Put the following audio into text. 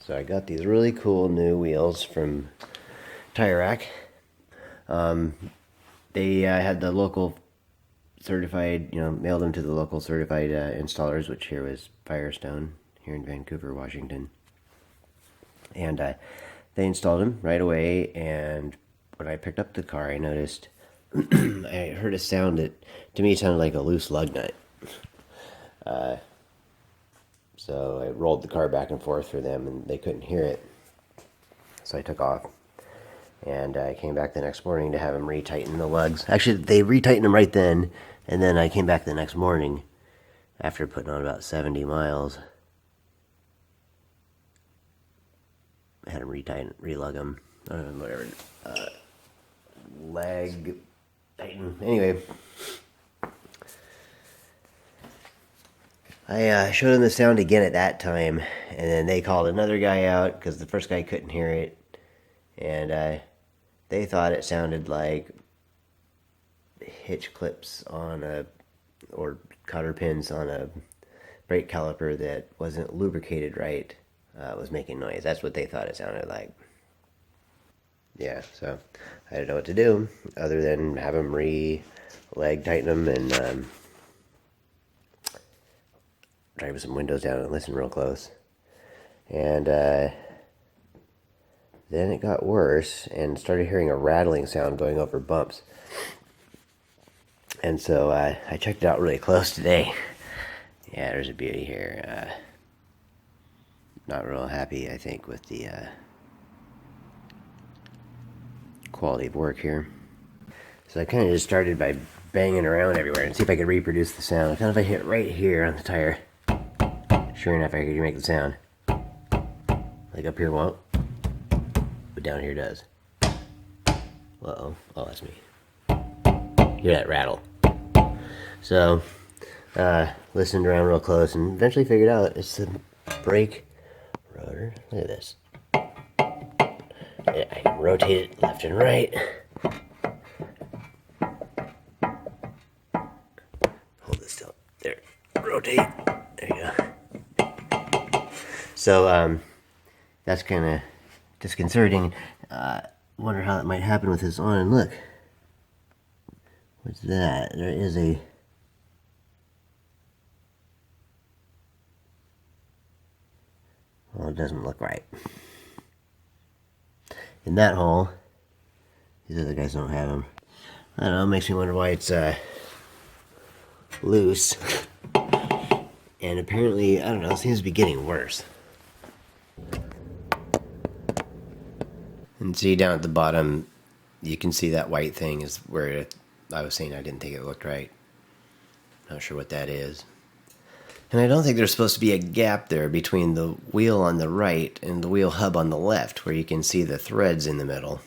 So I got these really cool new wheels from Tire Rack. They had the local certified, mailed them to the local certified installers, which here was Firestone here in Vancouver, Washington. And they installed them right away, and when I picked up the car, I noticed, I heard a sound that to me sounded like a loose lug nut. So I rolled the car back and forth for them, and they couldn't hear it. So I took off, and I came back the next morning to have them retighten the lugs. Actually, they retightened them right then, and then I came back the next morning after putting on about 70 miles. I had them relug them, whatever. Leg tighten. Anyway, I showed them the sound again at that time, and then they called another guy out because the first guy couldn't hear it, and they thought it sounded like hitch clips or cotter pins on a brake caliper that wasn't lubricated right, was making noise. That's what they thought it sounded like. Yeah, so I didn't know what to do other than have them leg tighten them and drive some windows down and listen real close. And then it got worse and started hearing a rattling sound going over bumps. And so I checked it out really close today. Yeah, there's a beauty here. Not real happy, I think, with the quality of work here. So I kind of just started by banging around everywhere and see if I could reproduce the sound. Kind of if I hit right here on the tire, sure enough I could make the sound. Like up here won't, but down here does. Uh-oh, oh that's me. Hear that rattle. So, listened around real close and eventually figured out it's the brake rotor. Look at this. I can rotate it left and right. Hold this still. There. Rotate. There you go. So, that's kind of disconcerting. Wonder how that might happen with this on. And look. What's that? There is a... Well, it doesn't look right. In that hole, these other guys don't have them. I don't know, it makes me wonder why it's loose. And apparently, I don't know, it seems to be getting worse. And see down at the bottom, you can see that white thing is where I was saying I didn't think it looked right. Not sure what that is. And I don't think there's supposed to be a gap there between the wheel on the right and the wheel hub on the left where you can see the threads in the middle.